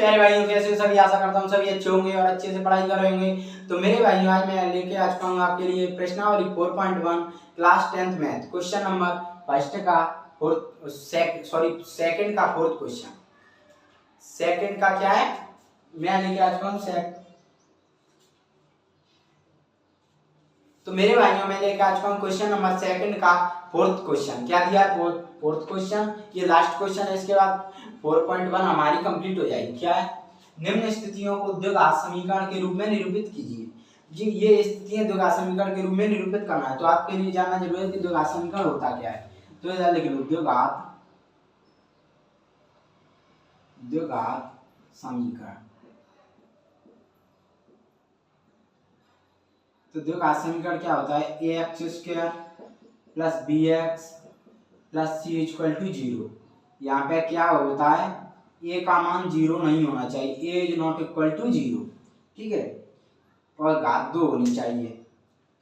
प्यारे भाइयों, कैसे हो सभी? आशा करता हूँ सभी अच्छे होंगे और अच्छे से पढ़ाई कर रहे होंगे। तो मेरे भाइयों, आज मैं लेके आ चुका हूँ आपके लिए प्रश्नावली 4.1 class 10th math question number first का सेकंड का फोर्थ क्वेश्चन। सेकंड का क्या है, मैं लेके आ चुका हूँ तो मेरे भाइयों, मैं लेके आ चुका हूँ क्वेश्चन नंबर सेकंड का फोर्थ क्वेश्चन। क्या दिया है? फोर्थ क्वेश्चन, ये लास्ट क्वेश्चन है। इसके बाद 4.1 हमारी कंप्लीट हो जाएगी। क्या है? निम्न स्थितियों को द्विघात समीकरण के रूप में निरूपित कीजिए। जी, ये स्थितियां द्विघात समीकरण के रूप में निरूपित करना है। तो आपके लिए जानना जरूरी है कि द्विघात समीकरण होता क्या है। तो इधर लिख लो द्विघात समीकरण। तो द्विघात समीकरण क्या होता है? ax² plus bx plus c equal to 0। यहाँ पे क्या होता है? a का मान 0 नहीं होना चाहिए, a is not equal to 0। ठीक है, और घात 2 होनी चाहिए।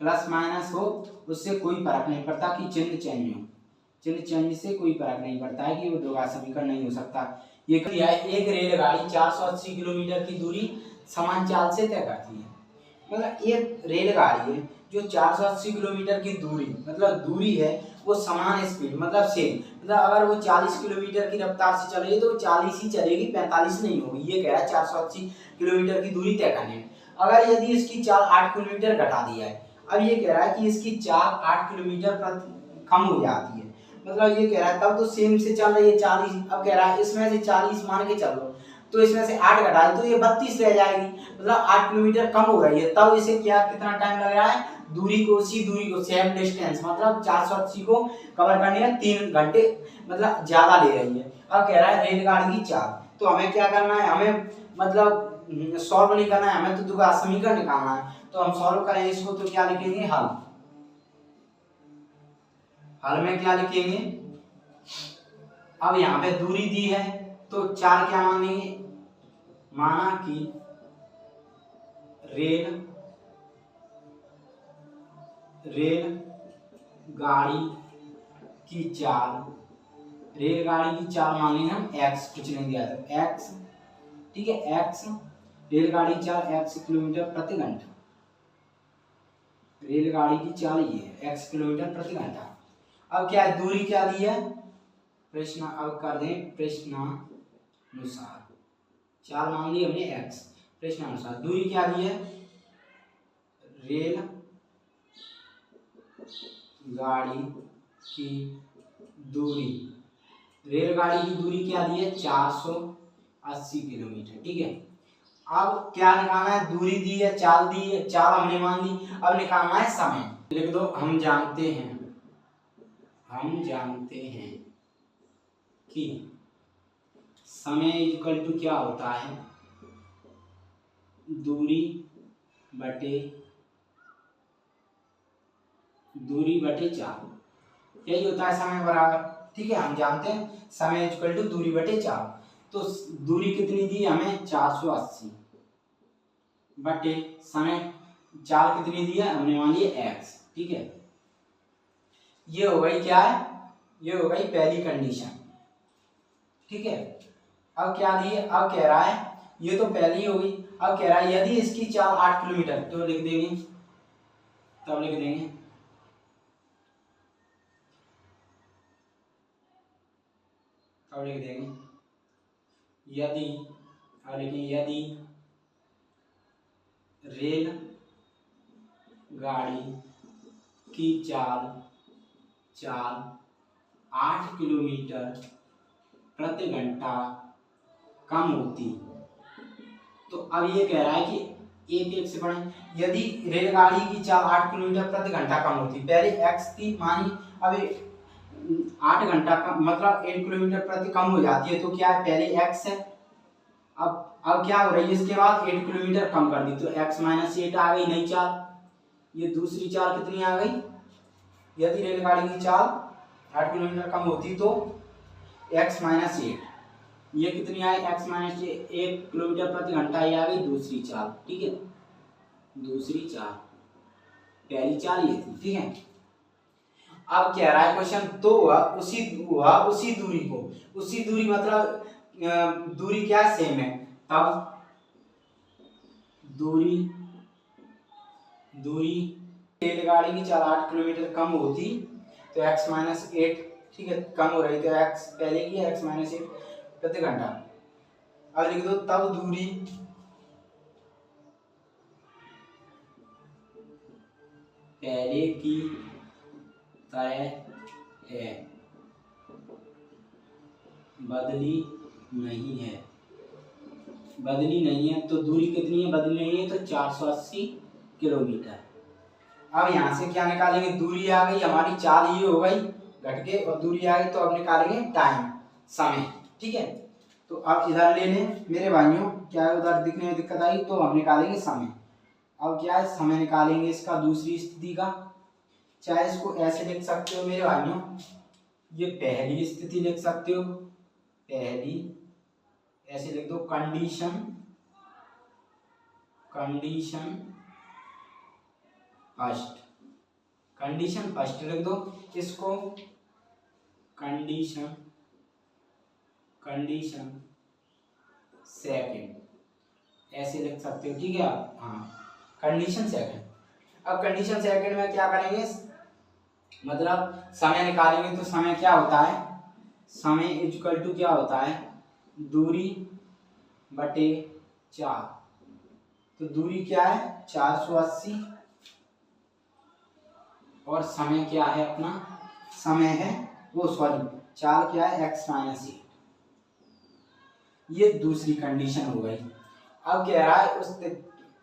प्लस माइनस हो उससे कोई फर्क नहीं पड़ता कि चिन्ह चेंज हो, चिन्ह चेंज से कोई फर्क नहीं पड़ता है कि वो द्विघात समीकरण नहीं हो सकता। ये किया है, एक रेलगाड़ी 480 किलोमीटर की दूरी समान चाल से तय करती है। मतलब ये रेलगाड़ी है जो 480 किलोमीटर की दूरी, मतलब दूरी है वो समान स्पीड, मतलब सेम, मतलब अगर वो 40 किलोमीटर की रफ्तार से चलेगी तो 40 ही चलेगी, 45 नहीं होगी। ये कह रहा है 480 किलोमीटर की दूरी तय करने में। अगर यदि इसकी चाल 8 किलोमीटर घटा दिया है, अब ये कह रहा है कि इसकी चाल 8 किलोमीटर प्रति कम हो जाती है, मतलब ये कह रहा है तब तो सेम से चल रही है 40। अब कह रहा है इसमें से 40 मान के चलो, तो इसमें से 8 घटा तो ये 32 रह जाएगी, मतलब 8 किलोमीटर कम हो रही है। तब इसे क्या कितना टाइम लग रहा है? दूरी को, उसी दूरी को, सेम डिस्टेंस, मतलब 480 को कवर करने में 3 घंटे मतलब ज्यादा ले रही है। अब कह रहा है रेलगाड़ी की चाल। तो हमें क्या करना है? हमें मतलब सॉल्व नहीं करना है, हमें तो द्विघात समीकरण निकालना है। तो हम सॉल्व करेंगे इसको, तो क्या लिखेंगे? हल में क्या लिखेंगे? अब यहाँ पे दूरी दी है तो 4 क्या मानेंगे? माना कि रेलगाड़ी की चाल, रेलगाड़ी की चाल मान ली हम x, कुछ नहीं दिया तो x, ठीक है, x रेलगाड़ी की चाल x किलोमीटर प्रति घंटा। रेलगाड़ी की चाल ये है x किलोमीटर प्रति घंटा। अब क्या है? दूरी क्या दी है? प्रश्न अब कर दें प्रश्नानुसार। चाल मान ली हमने x, प्रश्नानुसार दूरी क्या दी है? रेलगाड़ी की दूरी, रेलगाड़ी की दूरी क्या दी है? 480 किलोमीटर। ठीक है, अब क्या निकालना है? दूरी दी है, चाल दी है, चाल हमने मान ली। अब निकालना है समय। लिख दो, हम जानते हैं कि समय इक्वल टू क्या होता है? दूरी बटे चाल, यही होता है समय बराबर। ठीक है, हम जानते हैं समय इक्वल टू दूरी बटे चाल। तो दूरी कितनी दी हमें? 480 बटे समय, चाल कितनी दी है? हमने मान लिया x। ठीक है, ये हो गई क्या है? ये हो गई पहली कंडीशन। ठीक है, अब क्या दी है? अब कह रहा है, ये तो पहली हो गई। अब कह रहा है यदि इसकी चाल 8 किलोमीटर, तो लिख देंगे, तब लिख देंगे यदि, अब लिखेंगे यदि रेल गाड़ी की चाल 8 किलोमीटर प्रति घंटा कम होती। तो अब ये कह रहा है कि एक से पढ़ें, यदि रेलगाड़ी की चाल 8 किलोमीटर प्रति घंटा कम होती, पहले x थी मानी, अब 8 घंटा कम मतलब 8 किलोमीटर प्रति कम हो जाती है। तो क्या है? पहले x है, अब क्या हो रही है? इसके बाद 8 किलोमीटर कम कर दी तो x माइनस 8 आ गई नई चाल। ये दूसरी चाल कितनी आ गई? यदि रेलगाड़ी की चाल 8 किलोमीटर कम होती तो x माइनस 8, ये कितनी आई? x माइनस 1 किलोमीटर प्रति घंटा ये आ गई दूसरी चाल। ठीक है, दूसरी चाल, पहली चाल ये थी। ठीक है, अब कह रहा है क्वेश्चन, तो उसी दूरी को, उसी दूरी मतलब दूरी क्या सेम है, तब दूरी रेलगाड़ी की चाल 8 किलोमीटर कम होती तो x माइनस 8, ठीक है, कम हो रही तो x पहले की x माइनस 8 प्रति घंटा। अब लिख दो तब दूरी पहले की तय है, बदली नहीं है। तो दूरी कितनी है, बदली नहीं है, तो 480 किलोमीटर। अब यहाँ से क्या निकालेंगे, दूरी आ गई हमारी, चाल ये हो गई घट के, और दूरी आ गई तो अब निकालेंगे टाइम, समय, ठीक है। तो अब इधर ले लें मेरे भाइयों, क्या है उधर दिखने में दिक्कत आई, तो हम निकालेंगे समय। अब क्या है, समय निकालेंगे इसका दूसरी स्थिति का, चाहे इसको ऐसे लिख सकते हो मेरे भाइयों, ये पहली स्थिति लिख सकते हो, पहली ऐसे लिख दो, कंडीशन फर्स्ट लिख दो, इसको कंडीशन सेकंड ऐसे लिख सकते हो, ठीक है। हाँ, कंडीशन सेकंड। अब कंडीशन सेकंड में क्या करेंगे, मतलब समय निकालेंगे तो समय क्या होता है, समय इक्वल टू क्या होता है, दूरी बटे 4। तो दूरी क्या है 480 और समय क्या है अपना, समय है वो सॉरी चाल क्या है x माइनस 8। ये दूसरी कंडीशन हो गई। अब कह रहा है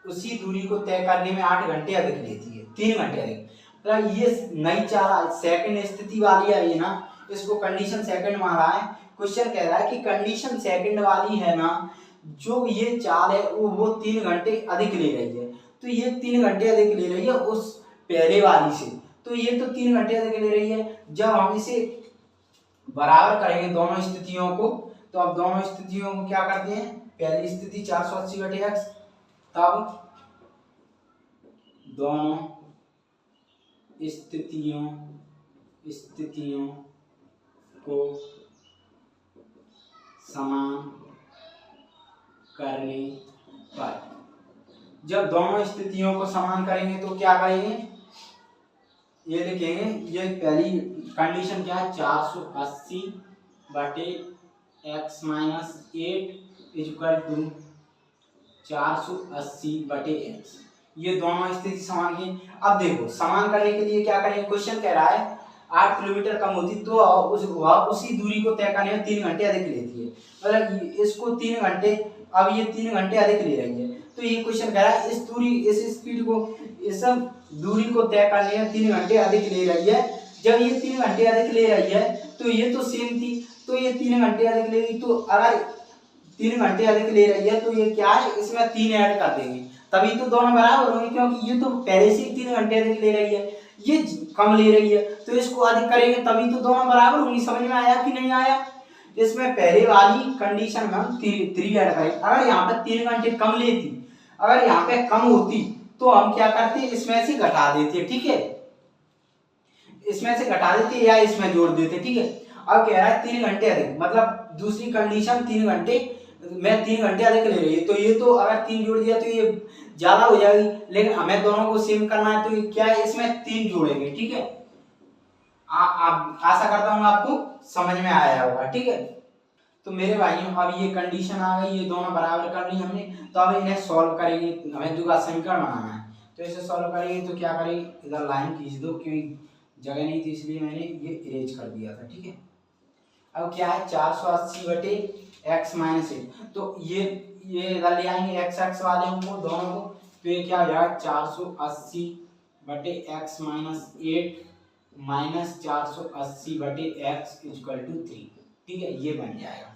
उसी दूरी को तय करने में 8 घंटे अधिक लेती है, 3 घंटे अधिक। मतलब ये नई चाल सेकंड स्थिति वाली है ये ना, इसको कंडीशन सेकंड मान रहा है। क्वेश्चन कह रहा है कि कंडीशन सेकंड वाली है ना, जो ये चाल है वो 3 घंटे अधिक ले रही है। तो ये 3 घंटे अधिक ले रही है उस पहले वाली से, तो ये तो 3 घंटे अधिक ले रही है। जब हम इसे बराबर करेंगे दोनों स्थितियों को, तो अब दोनों स्थितियों को क्या करते हैं, पहली स्थिति 480 बटे x, तब दोनों स्थितियों को समान करने पर, जब दोनों स्थितियों को समान करेंगे तो क्या करेंगे, ये लिखेंगे, ये पहली कंडीशन क्या है 480 बटे x माइनस 8 इक्वल टू 480 बटे x, ये दोनों स्थिति समान की। अब देखो समान करने के लिए क्या करेंगे, क्वेश्चन कह रहा है 8 किलोमीटर कम होती तो उसी दूरी को तय करने में 3 घंटे अधिक लेती है। मतलब इसको 3 घंटे, अब ये 3 घंटे अधिक ले रही है, तो ये क्वेश्चन कह रहा है इस स्पीड को, इस दूरी को तय करने में 3 घंटे अधिक ले रही है। जब ये 3 घंटे अधिक ले रही है तो ये तो सेम थी, तो ये 3 घंटे अधिक लेगी, तो अगर 3 घंटे अधिक ले रही है तो ये क्या है, इसमें 3 ऐड कर देंगे, तभी तो दोनों बराबर होंगे, क्योंकि ये तो पहले से 3 घंटे अधिक ले रही है, ये कम ले रही है, तो इसको अधिक करेंगे तभी तो दोनों बराबर होंगी। समझ में आया कि नहीं आया। इसमें पहले वाली कंडीशन में हम 3 ऐड करें, अगर यहाँ पे 3 घंटे कम लेती, अगर यहाँ पे कम होती तो हम क्या करते, इसमें से घटा देते, ठीक है, इसमें से घटा देते या इसमें जोड़ देते, ठीक है। अब कह रहा है 3 घंटे अधिक, मतलब दूसरी कंडीशन 3 घंटे में 3 घंटे अधिक ले रही है, तो ये तो अगर 3 जोड़ दिया तो ये ज्यादा हो जाएगी, लेकिन हमें दोनों को सेम करना है, तो क्या है इसमें 3 जोड़ेंगे, ठीक है। आशा करता हूँ आपको समझ में आया होगा, ठीक है। तो मेरे भाइयों अब ये कंडीशन आ गई, ये दोनों बराबर कर ली हमने, तो अब इन्हें सॉल्व करेंगे, हमें द्विघात समीकरण बनाना है, तो इसे सॉल्व करेंगे तो क्या करेंगे, इधर लाइन खींच दो, क्योंकि जगह नहीं थी इसलिए मैंने ये इरेज कर दिया था, ठीक है। अब क्या है 480 बटे x माइनस 8, तो ये इधर ले आएंगे x वाले को दोनों को, तो ये क्या हो जाएगा 480 बटे x माइनस 8 माइनस 480 बटे x इक्वल टू 3, ठीक है, ये बन जाएगा।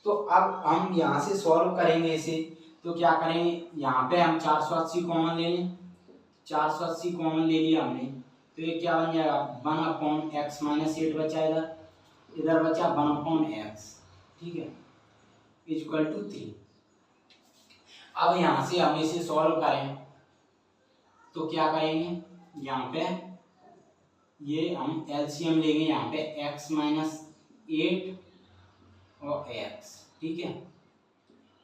तो अब हम यहाँ से सॉल्व करेंगे इसे, तो क्या करेंगे, यहाँ पे हम 480 कॉमन ले लें, 480 कॉमन ले लिया हमने, तो ये क्या बन जाएगा 1/x माइनस 8 बचा, इधर बचा 1/x, ठीक है, इक्वल टू 3। अब यहाँ से हम इसे सॉल्व करें तो क्या करेंगे, यहाँ पे ये हम एलसीएम लेंगे, यहाँ पे x माइनस 8 और x, ठीक है,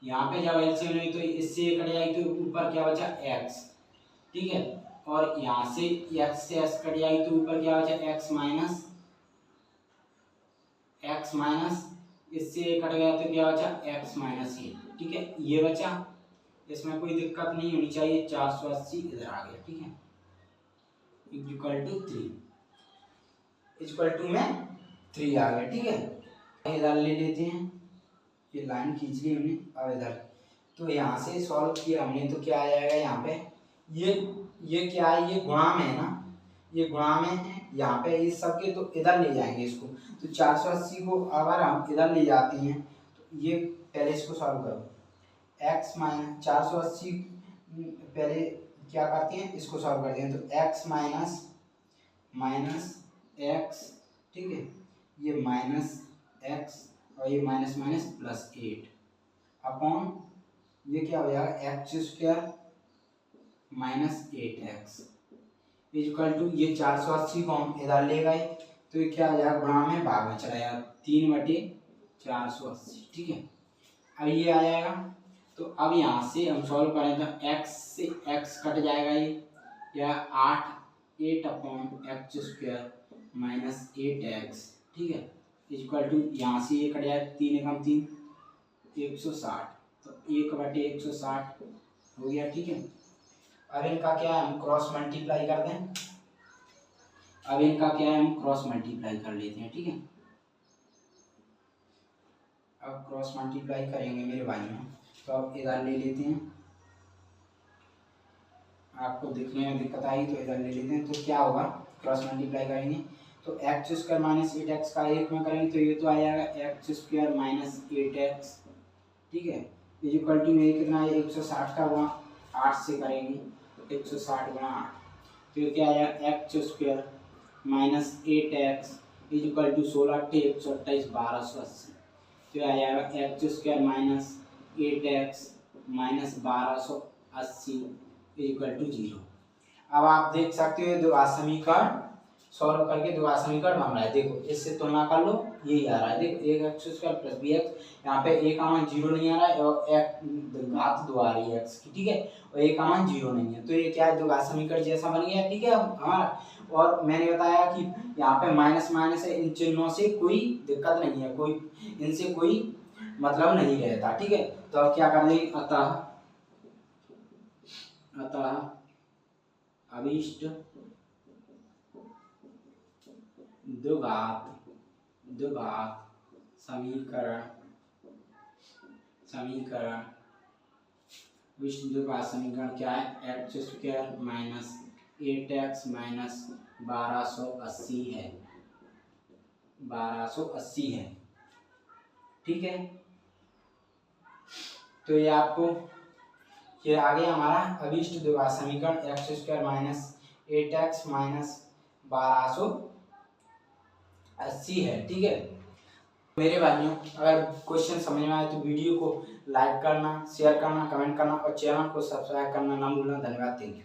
यहाँ पे जब एलसीएम हुई तो इससे ये कट जाएगी तो ऊपर क्या बचा x, ठीक है। और यहाँ से x से x कट जाएगी तो ऊपर क्या बचा x माइनस इससे ये कट गया तो क्या बचा x माइनस ये, ठीक है। ये बचा, इसमें कोई दिक्कत नहीं होनी चाहिए। 480 इधर आ गया, ठीक है, इक्वल टू 3, इक्वल टू में 3 आ गया, ठीक है। इधर ले लेते हैं, ये लाइन खींच ली हमने। अब इधर तो यहाँ से सॉल्व किया हमने तो क्या आ जाएगा यहाँ पे, ये क्या है, ये गुणा में है ना, ये गुणा में है यहाँ पे इस सब के, तो इधर ले जाएंगे इसको। तो 480 को अगर हम इधर ले जाते हैं तो ये पहले इसको सॉल्व करो, x माइनस 480 पहले क्या करते हैं, इसको सॉल्व करते हैं। तो x माइनस x, ठीक है, ये माइनस x और ये माइनस माइनस प्लस 8 अपॉन ये क्या हो जाएगा x square minus 8x equal to ये 480 को हम इधर ले गए तो ये क्या आ जाएगा गुणा में भाग में चला जाएगा 3/480, ठीक है। अब ये आ जाएगा तो अब यहाँ से हम सॉल्व करें तो x से x कट जाएगा, ये या 8 upon x square minus 8x, ठीक है, इक्वल टू यहाँ से ये कट जाएगा 3 एकम 3 160, तो 1/160 हो गया, ठीक है। अब इनका क्या है हम क्रॉस मल्टीप्लाई कर दें, अब इनका क्या है हम क्रॉस मल्टीप्लाई कर लेते हैं, ठीक है। अब क्रॉस मल्टीप्लाई करेंगे मेरे भाइयों, तो अब इधर ले लेते हैं, आपको दिखने में दिक्कत आई तो इधर ले लेते हैं। तो क्या होगा क्रॉस मल्टीप्लाई करेंगे तो एक्स स्क्वायर माइनस 8x का एक में करेंगे तो ये तो आ जाएगा एक्स स्क्वायर माइनस 8x, ठीक है, इक्वल टू में कितना है 160 का गुणा 8 से करेंगे तो 160 गुणा 8 तो ये क्या आया x square minus 8x equal to 16 8 128 1280, तो आ जाएगा x square minus 8x minus 1280 equal to 0। अब आप देख सकते हो दो समीकरण सॉल्व करके दो समीकरण बन रहा है, देखो इससे तुलना कर लो, यही आ रहा है, देखो एक x square plus b x, यहाँ पे ए का मान 0 नहीं आ रहा है और घात 2 आ रही है एक्स की, ठीक है, और ए का मान 0 नहीं है, तो ये क्या है दो समीकरण जैसा बन गया, ठीक है हमारा। और मैंने बताया कि यहाँ पे माइनस माइनस है, इन चिन्हों से कोई दिक्कत नहीं है, कोई इनसे कोई मतलब नहीं रहता, ठीक है। तो अब क्या कर देंगे अतः अभीष्ट द्विघात समीकरण विशिष्ट द्विघात समीकरण क्या है x square minus 8x minus 1280 है, 1280 है, ठीक है। तो ये आपको ये आ गया हमारा अभीष्ट द्विघात समीकरण x square minus 8x minus 1280 है, ठीक है। मेरे भाइयों अगर क्वेश्चन समझ में आए तो वीडियो को लाइक करना, शेयर करना, कमेंट करना और चैनल को सब्सक्राइब करना ना भूलना। धन्यवाद, थैंक यू।